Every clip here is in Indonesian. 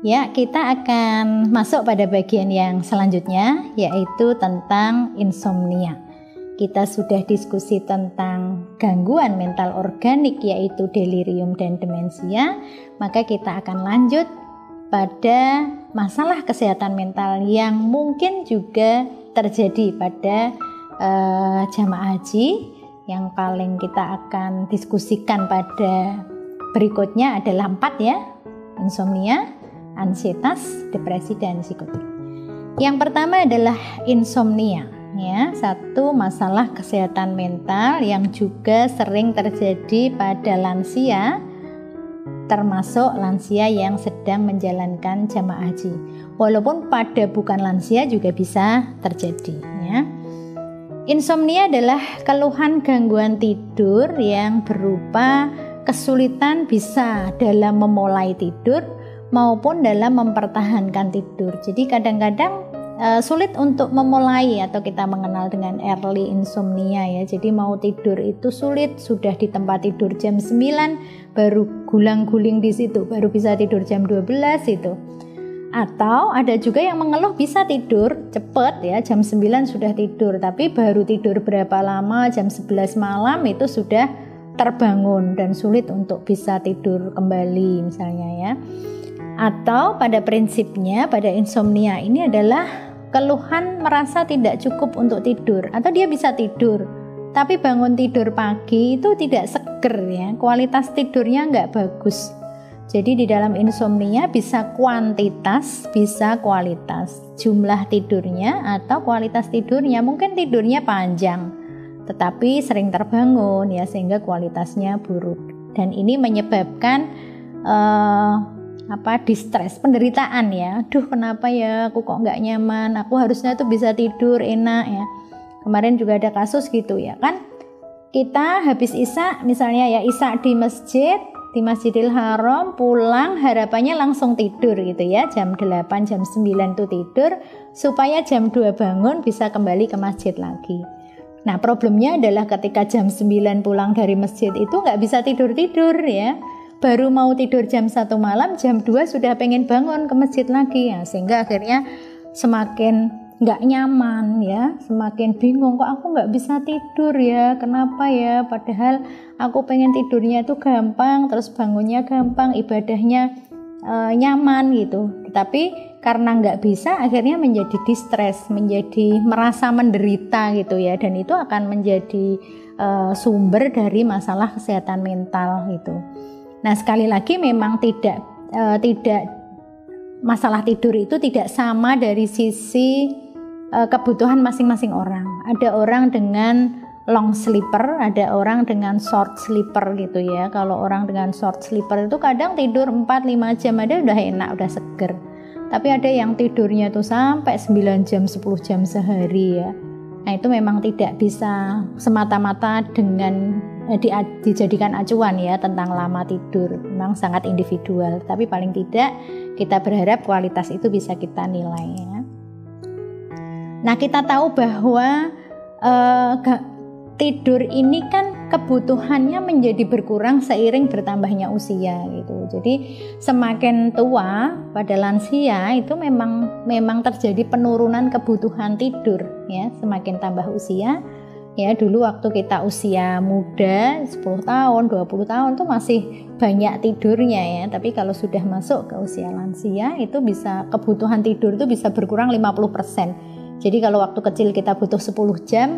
Ya, kita akan masuk pada bagian yang selanjutnya, yaitu tentang insomnia. Kita sudah diskusi tentang gangguan mental organik, yaitu delirium dan demensia. Maka kita akan lanjut pada masalah kesehatan mental yang mungkin juga terjadi pada jamaah haji. Yang paling kita akan diskusikan pada berikutnya adalah 4 ya, insomnia, ansietas, depresi, dan psikotik. Yang pertama adalah insomnia, ya, satu masalah kesehatan mental yang juga sering terjadi pada lansia, termasuk lansia yang sedang menjalankan jamaah haji. Walaupun pada bukan lansia juga bisa terjadi, ya. Insomnia adalah keluhan gangguan tidur yang berupa kesulitan bisa dalam memulai tidur maupun dalam mempertahankan tidur. Jadi kadang-kadang sulit untuk memulai, atau kita mengenal dengan early insomnia ya. Jadi mau tidur itu sulit, sudah di tempat tidur jam 9 baru gulang-guling di situ, baru bisa tidur jam 12 itu. Atau ada juga yang mengeluh bisa tidur cepat ya, jam 9 sudah tidur, tapi baru tidur berapa lama, jam 11 malam itu sudah terbangun dan sulit untuk bisa tidur kembali misalnya ya. Atau pada prinsipnya pada insomnia ini adalah keluhan merasa tidak cukup untuk tidur, atau dia bisa tidur tapi bangun tidur pagi itu tidak seger ya, kualitas tidurnya nggak bagus. Jadi di dalam insomnia bisa kuantitas, bisa kualitas, jumlah tidurnya atau kualitas tidurnya. Mungkin tidurnya panjang tetapi sering terbangun ya, sehingga kualitasnya buruk, dan ini menyebabkan distress, penderitaan ya. Aduh, kenapa ya aku kok nggak nyaman, aku harusnya tuh bisa tidur enak ya. Kemarin juga ada kasus gitu ya kan, kita habis isya misalnya ya, isya di masjid, di Masjidil Haram, pulang harapannya langsung tidur gitu ya, jam 8, jam 9 tuh tidur supaya jam 2 bangun bisa kembali ke masjid lagi. Nah problemnya adalah ketika jam 9 pulang dari masjid itu nggak bisa tidur-tidur ya, baru mau tidur jam 1 malam, jam 2 sudah pengen bangun ke masjid lagi ya, sehingga akhirnya semakin nggak nyaman ya, semakin bingung, kok aku nggak bisa tidur ya, kenapa ya, padahal aku pengen tidurnya itu gampang, terus bangunnya gampang, ibadahnya nyaman gitu, tapi karena nggak bisa akhirnya menjadi distress, menjadi merasa menderita gitu ya, dan itu akan menjadi sumber dari masalah kesehatan mental gitu. Nah sekali lagi memang tidak masalah tidur itu tidak sama dari sisi kebutuhan masing-masing orang. Ada orang dengan long sleeper, ada orang dengan short sleeper gitu ya. Kalau orang dengan short sleeper itu kadang tidur 4-5 jam ada udah enak, udah seger. Tapi ada yang tidurnya tuh sampai 9 jam, 10 jam sehari ya. Nah itu memang tidak bisa semata-mata dengan dijadikan acuan ya tentang lama tidur. Memang sangat individual, tapi paling tidak kita berharap kualitas itu bisa kita nilai ya. Nah kita tahu bahwa tidur ini kan kebutuhannya menjadi berkurang seiring bertambahnya usia gitu. Jadi semakin tua pada lansia itu memang terjadi penurunan kebutuhan tidur ya, semakin tambah usia. Ya dulu waktu kita usia muda 10 tahun, 20 tahun tuh masih banyak tidurnya ya. Tapi kalau sudah masuk ke usia lansia itu bisa kebutuhan tidur itu bisa berkurang 50%. Jadi kalau waktu kecil kita butuh 10 jam,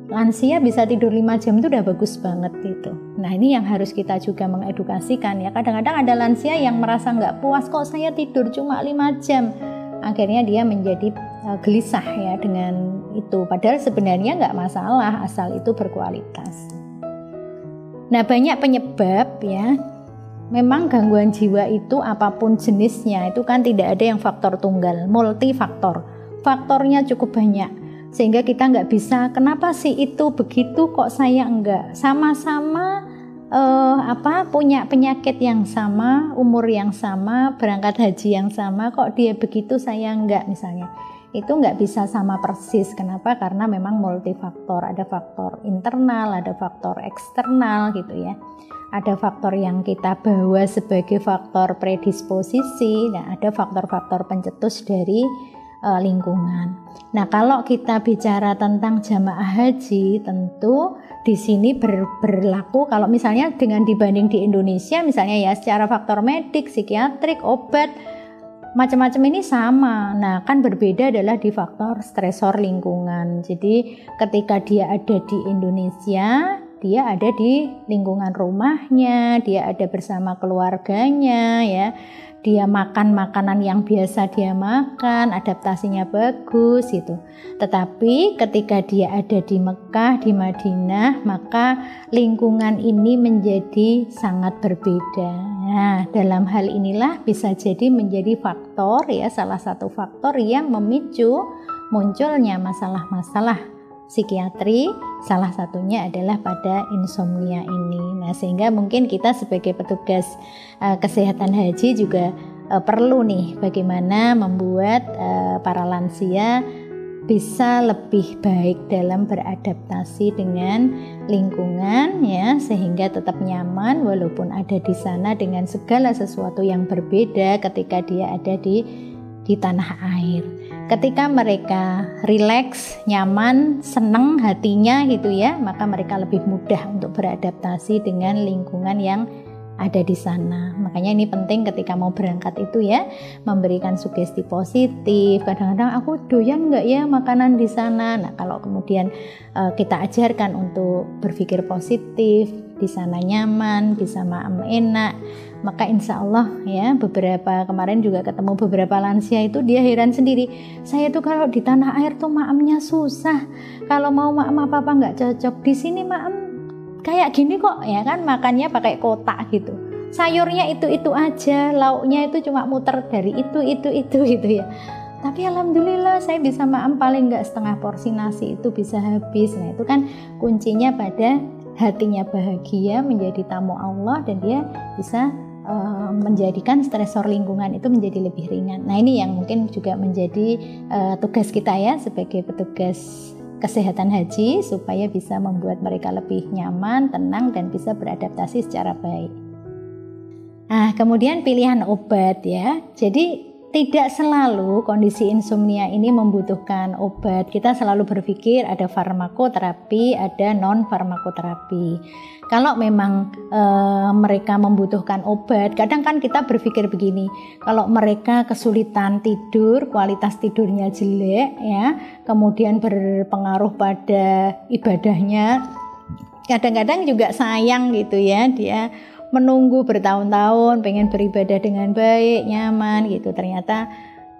lansia bisa tidur 5 jam itu udah bagus banget gitu. Nah ini yang harus kita juga mengedukasikan ya. Kadang-kadang ada lansia yang merasa nggak puas, kok saya tidur cuma 5 jam. Akhirnya dia menjadi gelisah ya dengan itu. Padahal sebenarnya nggak masalah asal itu berkualitas. Nah banyak penyebab ya. Memang gangguan jiwa itu apapun jenisnya itu kan tidak ada yang faktor tunggal, multifaktor. Faktornya cukup banyak. Sehingga kita nggak bisa, kenapa sih itu begitu kok saya enggak. Sama-sama punya penyakit yang sama, umur yang sama, berangkat haji yang sama, kok dia begitu saya enggak misalnya. itu nggak bisa sama persis. Kenapa? Karena memang multifaktor, ada faktor internal, ada faktor eksternal gitu ya. Ada faktor yang kita bawa sebagai faktor predisposisi, nah ada faktor-faktor pencetus dari lingkungan. Nah, kalau kita bicara tentang jamaah haji, tentu di sini berlaku kalau misalnya dengan dibanding di Indonesia misalnya ya, secara faktor medik, psikiatrik, obat, macam-macam ini sama. Nah, kan berbeda adalah di faktor stresor lingkungan. Jadi ketika dia ada di Indonesia, dia ada di lingkungan rumahnya, dia ada bersama keluarganya ya. Dia makan makanan yang biasa dia makan, adaptasinya bagus gitu. Tetapi ketika dia ada di Mekah, di Madinah, maka lingkungan ini menjadi sangat berbeda. Nah, dalam hal inilah bisa jadi menjadi faktor ya, salah satu faktor yang memicu munculnya masalah-masalah psikiatri, salah satunya adalah pada insomnia ini. Nah, sehingga mungkin kita sebagai petugas kesehatan haji juga perlu nih bagaimana membuat para lansia bisa lebih baik dalam beradaptasi dengan lingkungan ya, sehingga tetap nyaman walaupun ada di sana dengan segala sesuatu yang berbeda ketika dia ada di tanah air. Ketika mereka rileks, nyaman, senang hatinya gitu ya, maka mereka lebih mudah untuk beradaptasi dengan lingkungan yang ada di sana. Makanya ini penting ketika mau berangkat itu ya, memberikan sugesti positif. Kadang-kadang aku doyan nggak ya makanan di sana. Nah, kalau kemudian kita ajarkan untuk berpikir positif, di sana nyaman, bisa maem enak, maka insya Allah ya, beberapa kemarin juga ketemu beberapa lansia itu dia heran sendiri, saya tuh kalau di tanah air tuh maemnya susah, kalau mau maem apa-apa nggak cocok, di sini maem kayak gini kok ya kan, makannya pakai kotak gitu, sayurnya itu aja, lauknya itu cuma muter dari itu gitu ya. Tapi alhamdulillah saya bisa maem paling nggak setengah porsi nasi itu bisa habis. Nah, itu kan kuncinya pada hatinya bahagia menjadi tamu Allah, dan dia bisa menjadikan stresor lingkungan itu menjadi lebih ringan. Nah, ini yang mungkin juga menjadi tugas kita ya sebagai petugas kesehatan haji, supaya bisa membuat mereka lebih nyaman, tenang, dan bisa beradaptasi secara baik. Nah, kemudian pilihan obat ya. Jadi tidak selalu kondisi insomnia ini membutuhkan obat. Kita selalu berpikir ada farmakoterapi, ada non farmakoterapi. Kalau memang mereka membutuhkan obat, kadang kan kita berpikir begini, kalau mereka kesulitan tidur, kualitas tidurnya jelek ya, kemudian berpengaruh pada ibadahnya, kadang-kadang juga sayang gitu ya, dia menunggu bertahun-tahun pengen beribadah dengan baik, nyaman gitu, ternyata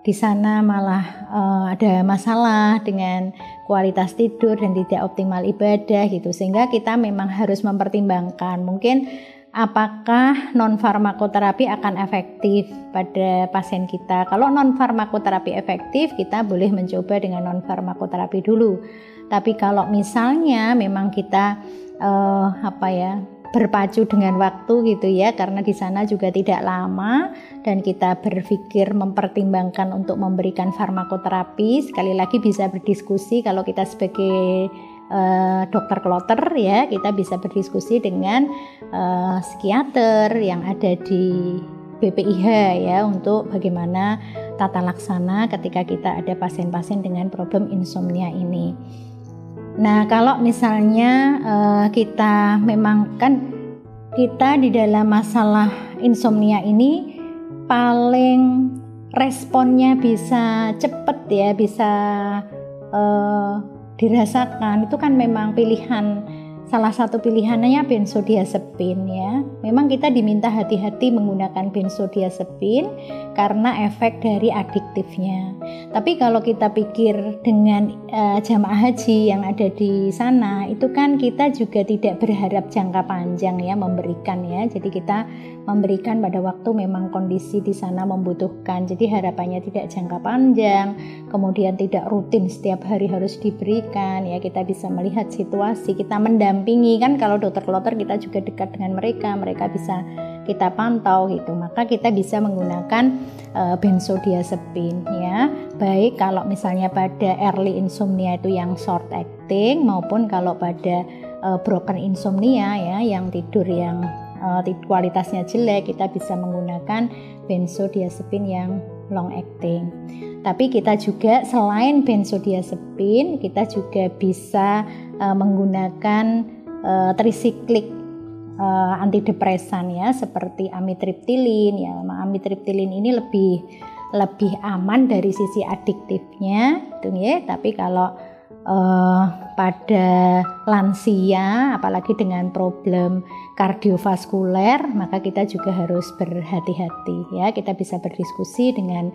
di sana malah ada masalah dengan kualitas tidur dan tidak optimal ibadah gitu, sehingga kita memang harus mempertimbangkan mungkin apakah non farmakoterapi akan efektif pada pasien kita. Kalau non farmakoterapi efektif, kita boleh mencoba dengan non farmakoterapi dulu. Tapi kalau misalnya memang kita berpacu dengan waktu gitu ya, karena di sana juga tidak lama dan kita berpikir mempertimbangkan untuk memberikan farmakoterapi, sekali lagi bisa berdiskusi. Kalau kita sebagai dokter kloter ya, kita bisa berdiskusi dengan psikiater yang ada di BPIH ya, untuk bagaimana tata laksana ketika kita ada pasien-pasien dengan problem insomnia ini. Nah, kalau misalnya kita memang kan kita di dalam masalah insomnia ini paling responnya bisa cepat ya, bisa dirasakan, itu kan memang pilihan, salah satu pilihannya benzodiazepin ya. Memang kita diminta hati-hati menggunakan benzodiazepin karena efek dari adiktifnya. Tapi kalau kita pikir dengan jamaah haji yang ada di sana, itu kan kita juga tidak berharap jangka panjang ya memberikan ya. Jadi kita memberikan pada waktu memang kondisi di sana membutuhkan. Jadi harapannya tidak jangka panjang, kemudian tidak rutin setiap hari harus diberikan ya. Kita bisa melihat situasi, kita mendampingi kan, kalau dokter kloter kita juga dekat dengan mereka, mereka bisa kita pantau gitu. Maka kita bisa menggunakan benzodiazepin ya. baik kalau misalnya pada early insomnia itu yang short acting, maupun kalau pada broken insomnia ya, yang tidur yang kualitasnya jelek, kita bisa menggunakan benzodiazepin yang long acting. Tapi kita juga selain benzodiazepin, kita juga bisa menggunakan trisiklik antidepresan ya, seperti amitriptilin ya. Amitriptilin ini lebih aman dari sisi adiktifnya gitu ya. Tapi kalau pada lansia, apalagi dengan problem kardiovaskuler, maka kita juga harus berhati-hati ya. Kita bisa berdiskusi dengan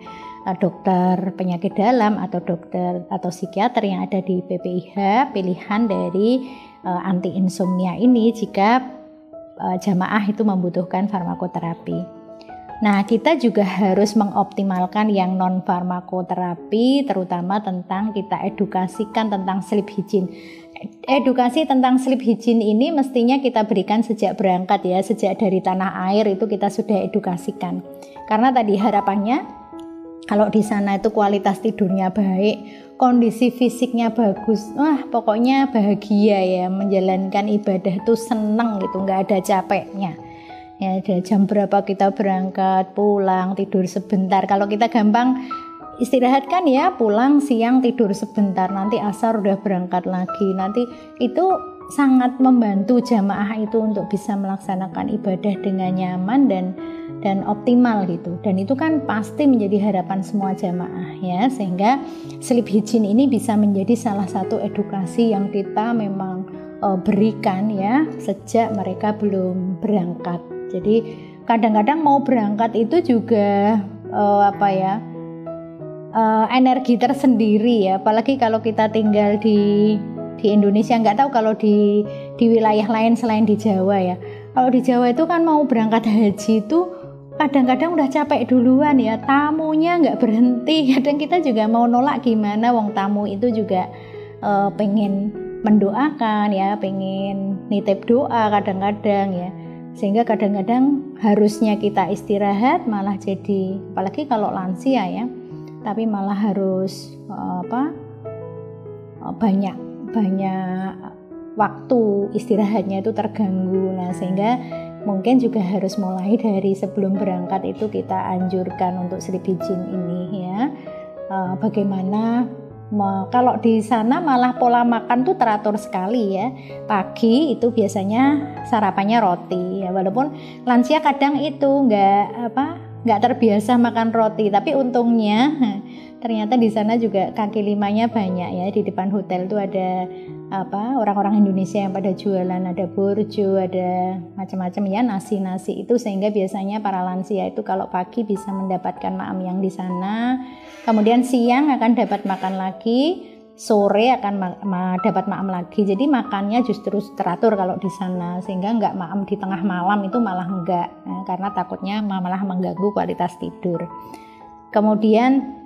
dokter penyakit dalam atau dokter atau psikiater yang ada di PPIH pilihan dari anti insomnia ini jika jamaah itu membutuhkan farmakoterapi. Nah, kita juga harus mengoptimalkan yang non farmakoterapi, terutama tentang kita edukasikan tentang sleep hygiene. Edukasi tentang sleep hygiene ini mestinya kita berikan sejak berangkat ya, sejak dari tanah air itu kita sudah edukasikan. Karena tadi harapannya kalau di sana itu kualitas tidurnya baik, kondisi fisiknya bagus, wah pokoknya bahagia ya, menjalankan ibadah itu seneng gitu, nggak ada capeknya. Ya, ada jam berapa kita berangkat, pulang, tidur sebentar. Kalau kita gampang istirahat kan ya, pulang siang tidur sebentar, nanti asar udah berangkat lagi. Nanti itu sangat membantu jamaah itu untuk bisa melaksanakan ibadah dengan nyaman dan optimal gitu. Dan itu kan pasti menjadi harapan semua jamaah ya, sehingga sleep hygiene ini bisa menjadi salah satu edukasi yang kita memang berikan ya sejak mereka belum berangkat. Jadi kadang-kadang mau berangkat itu juga energi tersendiri ya, apalagi kalau kita tinggal di Indonesia. Nggak tahu kalau di wilayah lain selain di Jawa ya. Kalau di Jawa itu kan mau berangkat haji itu kadang-kadang udah capek duluan ya, tamunya nggak berhenti. Kadang kita juga mau nolak gimana, wong tamu itu juga pengen mendoakan ya, pengen nitip doa kadang-kadang ya. Sehingga kadang-kadang harusnya kita istirahat malah jadi, apalagi kalau lansia ya, tapi malah harus banyak waktu istirahatnya itu terganggu. Nah, sehingga mungkin juga harus mulai dari sebelum berangkat itu kita anjurkan untuk sleep hygiene ini ya. Bagaimana kalau di sana malah pola makan tuh teratur sekali ya. Pagi itu biasanya sarapannya roti ya, walaupun lansia kadang itu nggak terbiasa makan roti, tapi untungnya ternyata di sana juga kaki limanya banyak ya. Di depan hotel tuh ada orang-orang Indonesia yang pada jualan, ada burjo, ada macam-macam ya, nasi itu, sehingga biasanya para lansia itu kalau pagi bisa mendapatkan maam yang di sana, kemudian siang akan dapat makan lagi, sore akan dapat maam lagi. Jadi makannya justru teratur kalau di sana, sehingga nggak maam di tengah malam itu malah enggak, karena takutnya malah mengganggu kualitas tidur. Kemudian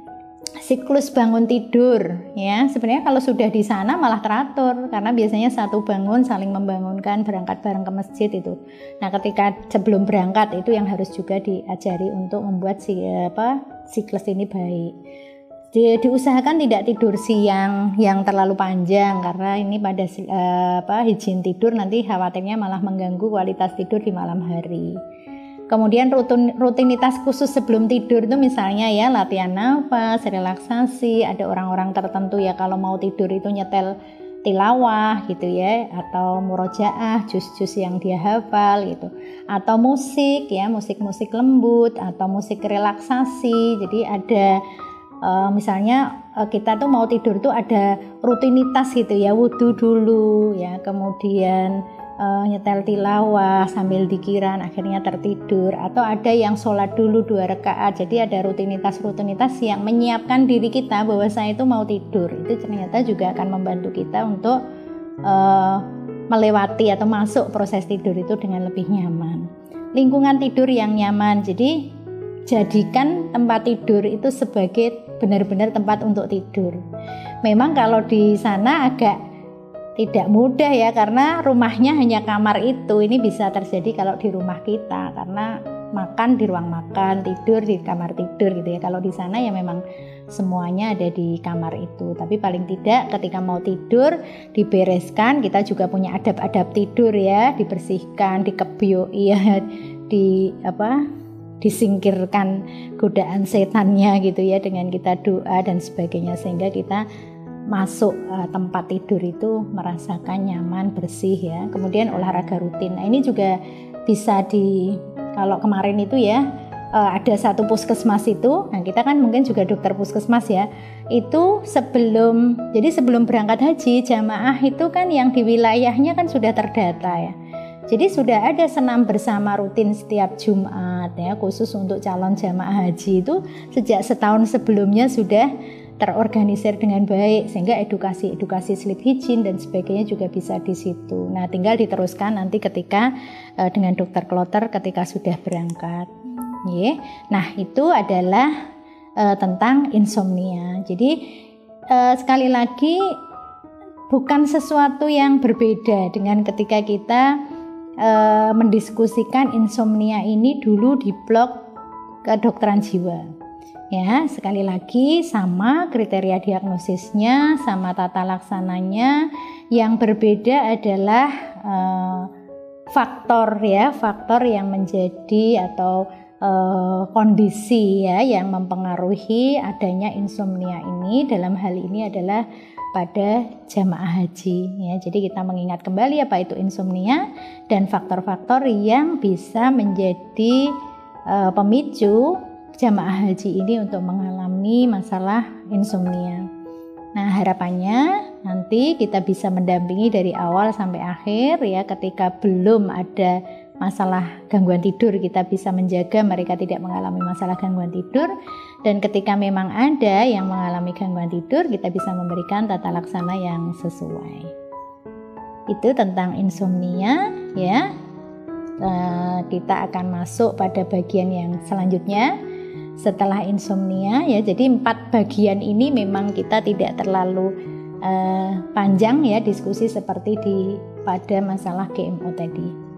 siklus bangun tidur ya, sebenarnya kalau sudah di sana malah teratur, karena biasanya satu bangun saling membangunkan, berangkat bareng ke masjid itu. Nah, ketika sebelum berangkat itu yang harus juga diajari untuk membuat siklus ini baik. Diusahakan tidak tidur siang yang terlalu panjang, karena ini pada hygiene tidur nanti khawatirnya malah mengganggu kualitas tidur di malam hari. Kemudian rutinitas khusus sebelum tidur itu misalnya ya latihan nafas, relaksasi. Ada orang-orang tertentu ya kalau mau tidur itu nyetel tilawah gitu ya, atau murojaah, juz-juz yang dia hafal gitu, atau musik ya, musik-musik lembut atau musik relaksasi. Jadi ada misalnya kita tuh mau tidur tuh ada rutinitas gitu ya, wudhu dulu ya, kemudian nyetel tilawah sambil dikiran akhirnya tertidur, atau ada yang sholat dulu 2 rakaat. Jadi ada rutinitas yang menyiapkan diri kita bahwa saya itu mau tidur. Itu ternyata juga akan membantu kita untuk melewati atau masuk proses tidur itu dengan lebih nyaman. Lingkungan tidur yang nyaman, jadi jadikan tempat tidur itu sebagai benar-benar tempat untuk tidur. Memang kalau di sana agak tidak mudah ya, karena rumahnya hanya kamar itu. Ini bisa terjadi kalau di rumah kita, karena makan di ruang makan, tidur di kamar tidur gitu ya. Kalau di sana ya memang semuanya ada di kamar itu. Tapi paling tidak ketika mau tidur dibereskan, kita juga punya adab-adab tidur ya, dibersihkan, dikebyuk ya, disingkirkan godaan setannya gitu ya dengan kita doa dan sebagainya, sehingga kita masuk tempat tidur itu merasakan nyaman, bersih ya. Kemudian olahraga rutin. Nah, ini juga bisa kalau kemarin itu ya ada satu puskesmas itu. Nah, kita kan mungkin juga dokter puskesmas ya. Itu sebelum berangkat haji, jamaah itu kan yang di wilayahnya kan sudah terdata ya. Jadi sudah ada senam bersama rutin setiap Jumat ya, khusus untuk calon jamaah haji itu sejak setahun sebelumnya sudah terorganisir dengan baik, sehingga edukasi sleep hygiene dan sebagainya juga bisa di situ. Nah, tinggal diteruskan nanti ketika dengan dokter kloter ketika sudah berangkat. Nah, itu adalah tentang insomnia. Jadi sekali lagi bukan sesuatu yang berbeda dengan ketika kita mendiskusikan insomnia ini dulu di blog kedokteran jiwa. Ya, sekali lagi sama kriteria diagnosisnya, sama tata laksananya. Yang berbeda adalah faktor yang menjadi atau kondisi ya yang mempengaruhi adanya insomnia ini. Dalam hal ini adalah pada jamaah haji ya. Jadi kita mengingat kembali apa itu insomnia dan faktor-faktor yang bisa menjadi pemicu jamaah haji ini untuk mengalami masalah insomnia. Nah, harapannya nanti kita bisa mendampingi dari awal sampai akhir ya. Ketika belum ada masalah gangguan tidur, kita bisa menjaga mereka tidak mengalami masalah gangguan tidur, dan ketika memang ada yang mengalami gangguan tidur, kita bisa memberikan tata laksana yang sesuai. Itu tentang insomnia ya. Kita akan masuk pada bagian yang selanjutnya setelah insomnia ya. Jadi 4 bagian ini memang kita tidak terlalu panjang ya diskusi seperti pada masalah GMO tadi.